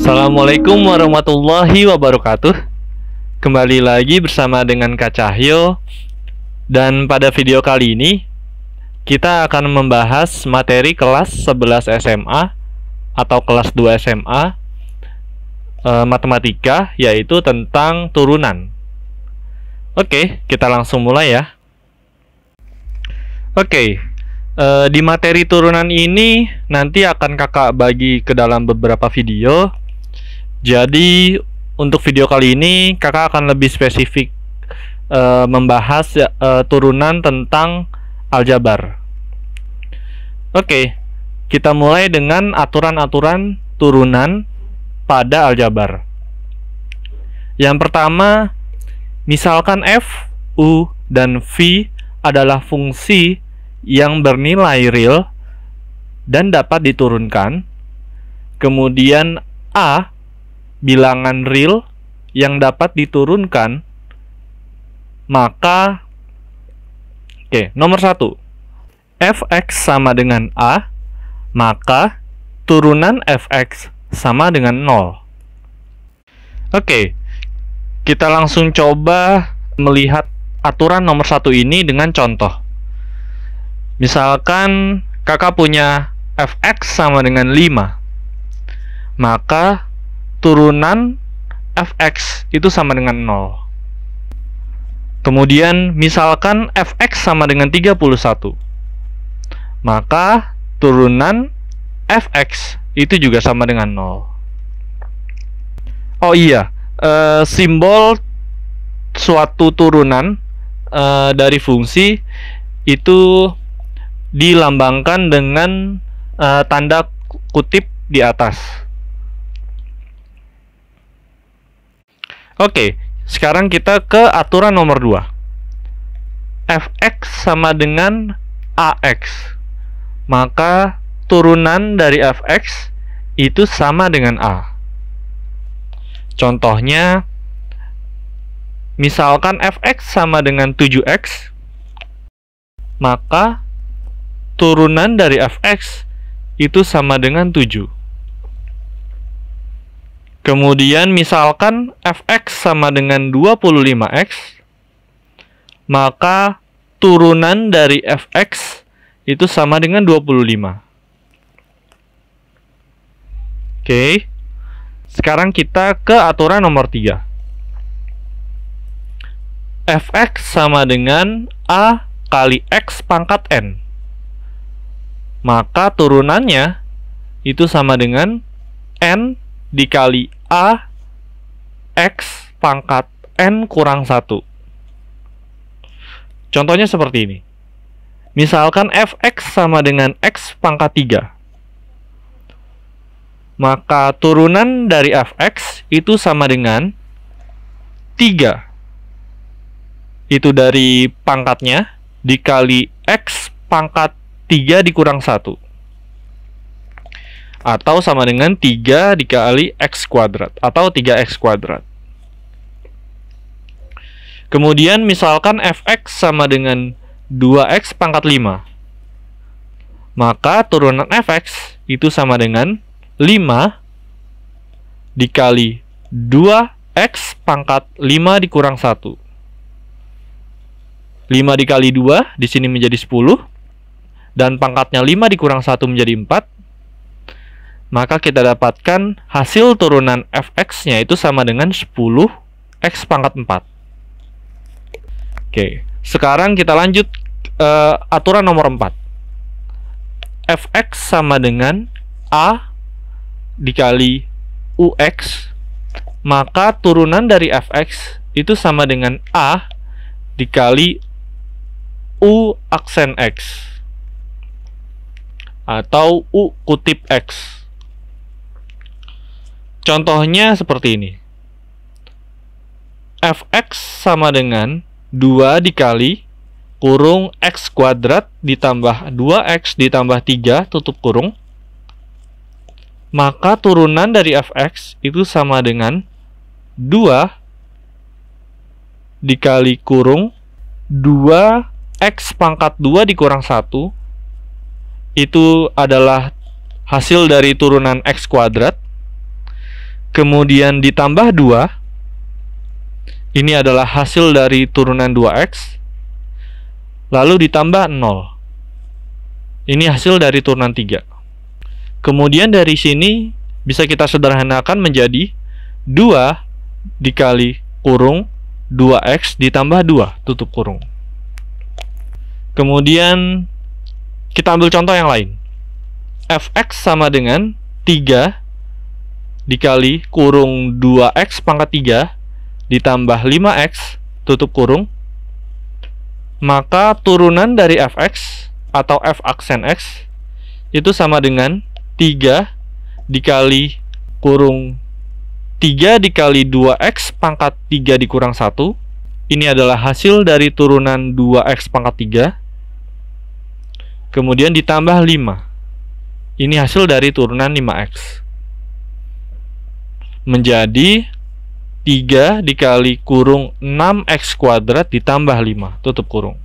Assalamualaikum warahmatullahi wabarakatuh. Kembali lagi bersama dengan Kak Cahyo. Dan pada video kali ini kita akan membahas materi kelas 11 SMA atau kelas 2 SMA matematika, yaitu tentang turunan. Oke, kita langsung mulai ya. Oke, di materi turunan ini nanti akan kakak bagi ke dalam beberapa video. Jadi untuk video kali ini kakak akan lebih spesifik membahas turunan tentang aljabar. Oke, kita mulai dengan aturan-aturan turunan pada aljabar. Yang pertama, misalkan f, u, dan v adalah fungsi yang bernilai real dan dapat diturunkan. Kemudian a bilangan real yang dapat diturunkan, maka nomor 1, fx sama dengan a, maka turunan fx sama dengan 0. Oke, kita langsung coba melihat aturan nomor 1 ini dengan contoh. Misalkan kakak punya fx sama dengan 5, maka turunan fx itu sama dengan 0. Kemudian misalkan fx sama dengan 31, maka turunan fx itu juga sama dengan 0. Oh iya, simbol suatu turunan dari fungsi itu dilambangkan dengan tanda kutip di atas. Oke, sekarang kita ke aturan nomor 2. fx sama dengan ax, maka turunan dari fx itu sama dengan a. Contohnya, misalkan fx sama dengan 7x, maka turunan dari fx itu sama dengan 7. Kemudian misalkan fx sama dengan 25x, maka turunan dari fx itu sama dengan 25. Oke. Sekarang kita ke aturan nomor 3. fx sama dengan a kali x pangkat n, maka turunannya itu sama dengan n dikali a x pangkat n kurang 1. Contohnya seperti ini. Misalkan fx sama dengan x pangkat 3, maka turunan dari fx itu sama dengan 3 itu dari pangkatnya dikali x pangkat 3 dikurang 1, atau sama dengan 3 dikali x kuadrat atau 3x kuadrat. Kemudian misalkan fx sama dengan 2x pangkat 5, maka turunan fx itu sama dengan 5 dikali 2x pangkat 5 dikurang 1. 5 dikali 2 di sini menjadi 10, dan pangkatnya 5 dikurang 1 menjadi 4. Maka kita dapatkan hasil turunan fx-nya itu sama dengan 10x pangkat 4. Oke, sekarang kita lanjut aturan nomor 4. fx sama dengan a dikali ux, maka turunan dari fx itu sama dengan a dikali u aksen x atau u kutip x. Contohnya seperti ini. fx sama dengan 2 dikali kurung x kuadrat ditambah 2x ditambah 3 tutup kurung, maka turunan dari fx itu sama dengan 2 dikali kurung 2x pangkat 2 dikurang 1. Itu adalah hasil dari turunan x kuadrat. kemudian ditambah 2. Ini adalah hasil dari turunan 2x. Lalu ditambah 0. Ini hasil dari turunan 3. Kemudian dari sini bisa kita sederhanakan menjadi 2 dikali kurung 2x ditambah 2 tutup kurung. Kemudian kita ambil contoh yang lain. Fx sama dengan 3 dikali kurung 2x pangkat 3 ditambah 5x tutup kurung. Maka turunan dari fx atau f aksen x itu sama dengan 3 dikali kurung 3 dikali 2x pangkat 3 dikurang 1. Ini adalah hasil dari turunan 2x pangkat 3. Kemudian ditambah 5. Ini hasil dari turunan 5x. Menjadi 3 dikali kurung 6x kuadrat ditambah 5 tutup kurung.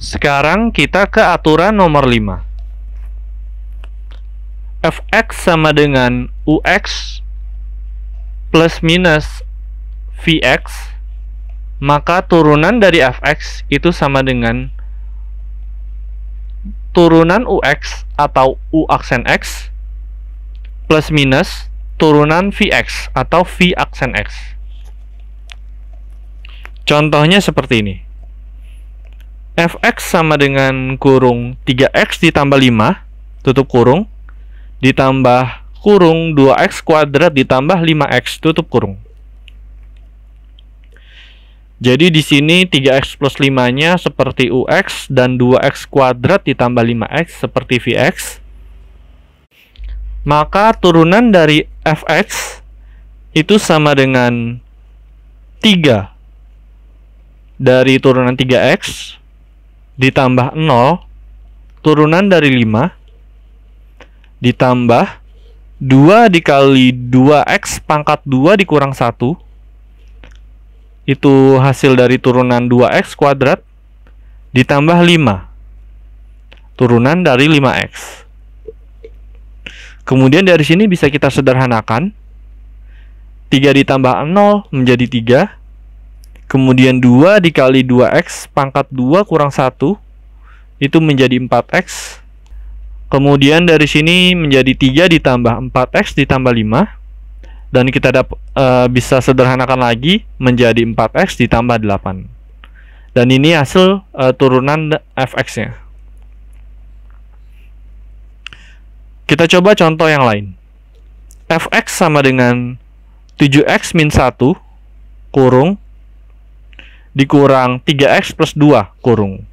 Sekarang kita ke aturan nomor 5. Fx sama dengan Ux plus minus Vx, maka turunan dari Fx itu sama dengan turunan Ux atau U aksen X plus minus turunan Vx atau V aksen X. Contohnya seperti ini. Fx sama dengan kurung 3x ditambah 5 tutup kurung ditambah kurung 2x kuadrat ditambah 5x tutup kurung. Jadi di sini 3x plus 5-nya seperti Ux dan 2x kuadrat ditambah 5x seperti Vx. Maka turunan dari Fx itu sama dengan 3 dari turunan 3x ditambah 0 turunan dari 5 ditambah 2 dikali 2x pangkat 2 dikurang 1. Itu hasil dari turunan 2x kuadrat ditambah 5 turunan dari 5x. Kemudian dari sini bisa kita sederhanakan. 3 ditambah 0 menjadi 3. Kemudian 2 dikali 2x pangkat 2 kurang 1 itu menjadi 4x. Kemudian dari sini menjadi 3 ditambah 4x ditambah 5. Dan kita bisa sederhanakan lagi menjadi 4x ditambah 8. Dan ini hasil turunan fx-nya. Kita coba contoh yang lain. Fx sama dengan 7x min 1 kurung dikurang 3x plus 2 kurung.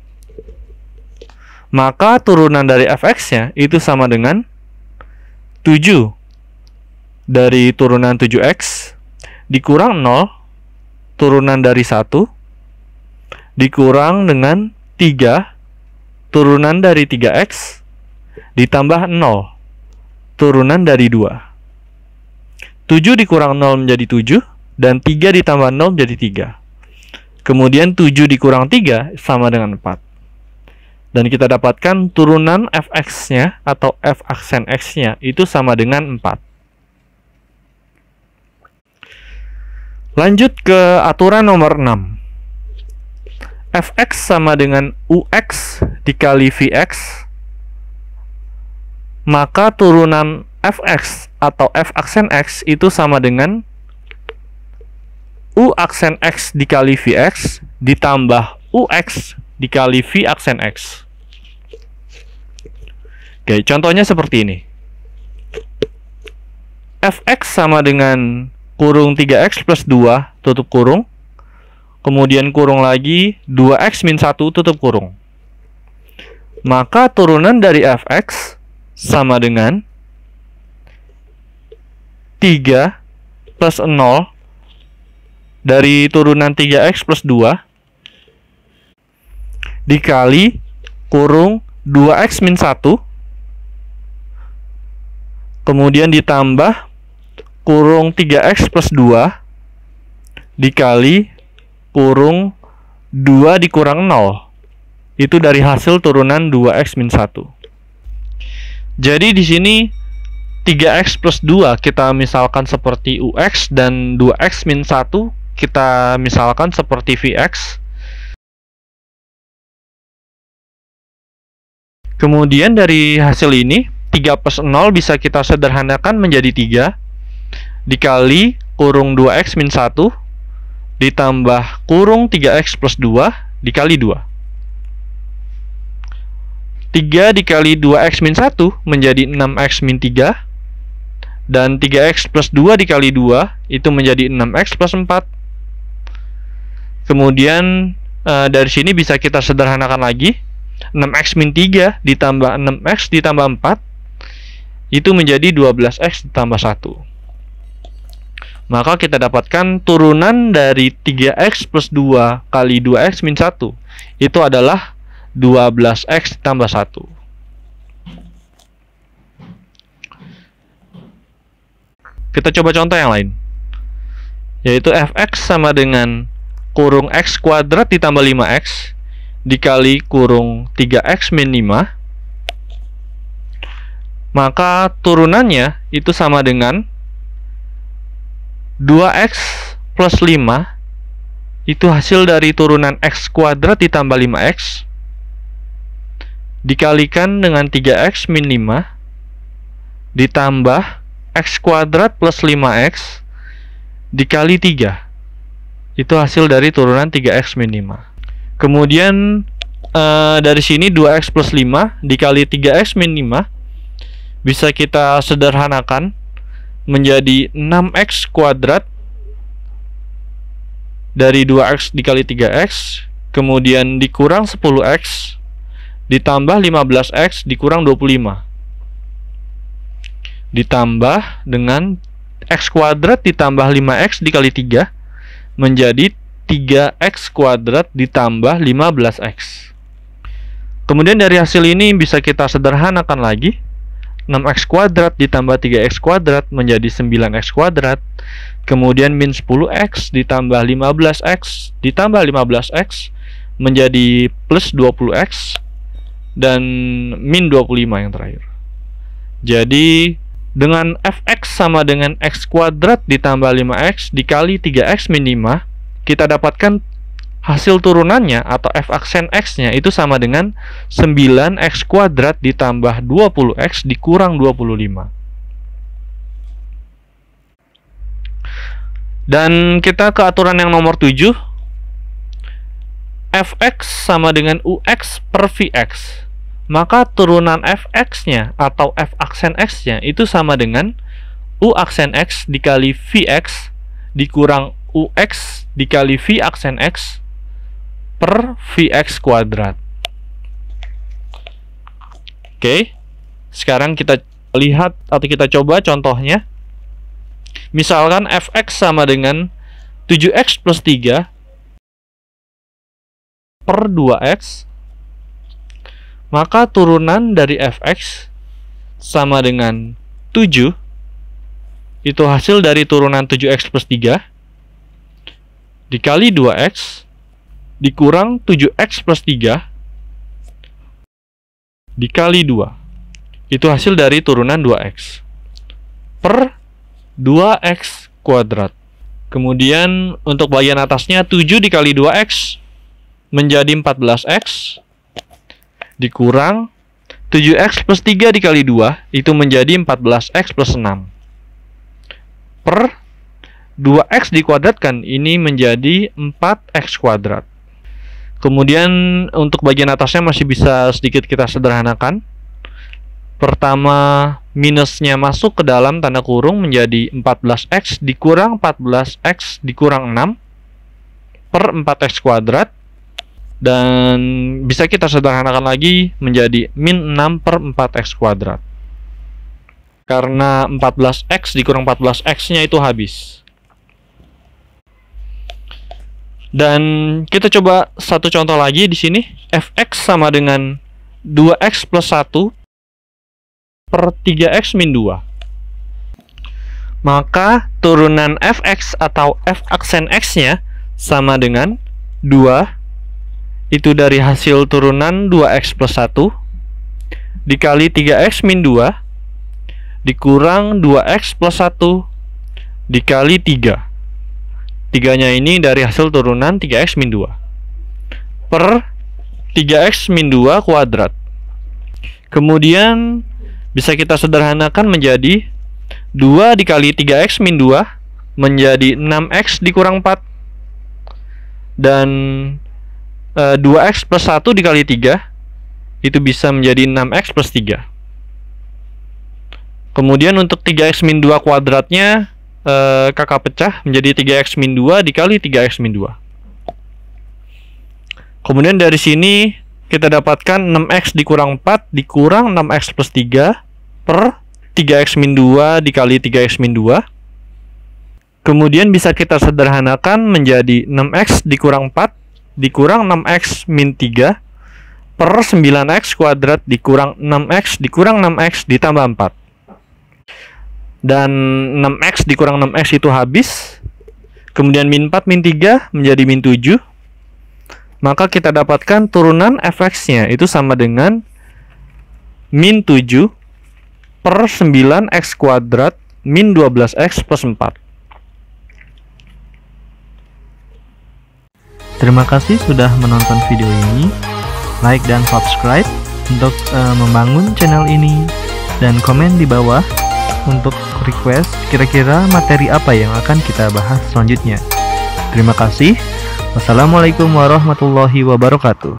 Maka turunan dari fx-nya itu sama dengan 7 dari turunan 7x dikurang 0 turunan dari 1 dikurang dengan 3 turunan dari 3x ditambah 0 turunan dari 2. 7 dikurang 0 menjadi 7 dan 3 ditambah 0 menjadi 3. Kemudian 7 dikurang 3 sama dengan 4. Dan kita dapatkan turunan fx-nya atau f aksen x-nya itu sama dengan 4. Lanjut ke aturan nomor 6. Fx sama dengan Ux dikali Vx, maka turunan fx atau f aksen x itu sama dengan U aksen x dikali Vx ditambah Ux dikali V aksen x. Oke, contohnya seperti ini. Fx sama dengan kurung 3x plus 2 tutup kurung. Kemudian kurung lagi 2x min 1 tutup kurung. Maka turunan dari fx sama dengan 3 plus 0 dari turunan 3x plus 2 dikali kurung 2x min 1 kemudian ditambah kurung 3x plus 2 dikali kurung 2 dikurang 0. Itu dari hasil turunan 2x min 1. Jadi di sini 3x plus 2 kita misalkan seperti ux, dan 2x min 1 kita misalkan seperti vx. Kemudian dari hasil ini 3 plus 0 bisa kita sederhanakan menjadi 3 dikali kurung 2x min 1 ditambah kurung 3x plus 2 dikali 2. 3 dikali 2x min 1 menjadi 6x min 3, dan 3x plus 2 dikali 2 itu menjadi 6x plus 4. Kemudian dari sini bisa kita sederhanakan lagi. 6x min 3 ditambah 6x ditambah 4 itu menjadi 12x ditambah 1. Maka kita dapatkan turunan dari 3x plus 2 kali 2x min 1 itu adalah 12x ditambah 1. Kita coba contoh yang lain, yaitu fx sama dengan kurung x kuadrat ditambah 5x dikali kurung 3x min 5. Maka turunannya itu sama dengan 2x plus 5 itu hasil dari turunan x kuadrat ditambah 5x dikalikan dengan 3x min 5 ditambah x kuadrat plus 5x dikali 3. Itu hasil dari turunan 3x min 5. Kemudian dari sini 2x plus 5 dikali 3x min 5 bisa kita sederhanakan menjadi 6x kuadrat dari 2x dikali 3x, kemudian dikurang 10x ditambah 15x dikurang 25, ditambah dengan x kuadrat ditambah 5x dikali 3 menjadi 3x kuadrat ditambah 15x. Kemudian dari hasil ini bisa kita sederhanakan lagi. 6x kuadrat ditambah 3x kuadrat menjadi 9x kuadrat. Kemudian min 10x ditambah 15x ditambah 15x menjadi plus 20x, dan min 25 yang terakhir. Jadi dengan fx sama dengan x kuadrat ditambah 5x dikali 3x min 5, kita dapatkan hasil turunannya atau f aksen x-nya itu sama dengan 9x kuadrat ditambah 20x dikurang 25. Dan kita ke aturan yang nomor 7. Fx sama dengan ux per vx. Maka turunan fx-nya atau f aksen x-nya itu sama dengan u aksen x dikali vx dikurang ux dikali v aksen x per vx kuadrat. Oke, sekarang kita lihat atau kita coba contohnya. Misalkan fx sama dengan 7x plus 3 per 2x, maka turunan dari fx sama dengan 7, itu hasil dari turunan 7x plus 3 dikali 2x dikurang 7x plus 3 dikali 2. Itu hasil dari turunan 2x per 2x kuadrat. Kemudian untuk bagian atasnya 7 dikali 2x menjadi 14x dikurang 7x plus 3 dikali 2 itu menjadi 14x plus 6 per 2x dikuadratkan ini menjadi 4x kuadrat. Kemudian untuk bagian atasnya masih bisa sedikit kita sederhanakan. Pertama, minusnya masuk ke dalam tanda kurung menjadi 14x dikurang 14x dikurang 6 per 4x kuadrat, dan bisa kita sederhanakan lagi menjadi min 6 per 4x kuadrat. Karena 14x dikurang 14x-nya itu habis. Dan kita coba satu contoh lagi di sini. Fx sama dengan 2x plus 1 per 3x min 2. Maka turunan fx atau f aksen x-nya sama dengan 2 itu dari hasil turunan 2x plus 1 dikali 3x min 2 dikurang 2x plus 1 dikali 3. 3-nya ini dari hasil turunan 3x min 2 per 3x min 2 kuadrat. Kemudian bisa kita sederhanakan menjadi 2 dikali 3x min 2 menjadi 6x dikurang 4. Dan 2x plus 1 dikali 3 itu bisa menjadi 6x plus 3. Kemudian untuk 3x min 2 kuadratnya kakak pecah menjadi 3x min 2 dikali 3x min 2. Kemudian dari sini kita dapatkan 6x dikurang 4 dikurang 6x plus 3 per 3x min 2 dikali 3x min 2. Kemudian bisa kita sederhanakan menjadi 6x dikurang 4 dikurang 6x min 3 per 9x kuadrat dikurang 6x dikurang 6x ditambah 4. Dan 6x dikurang 6x itu habis. Kemudian min 4 min 3 menjadi min 7. Maka kita dapatkan turunan fx-nya itu sama dengan min 7 per 9x kuadrat min 12x plus 4. Terima kasih sudah menonton video ini. Like dan subscribe untuk membangun channel ini. Dan komen di bawah untuk request kira-kira materi apa yang akan kita bahas selanjutnya. Terima kasih. Wassalamualaikum warahmatullahi wabarakatuh.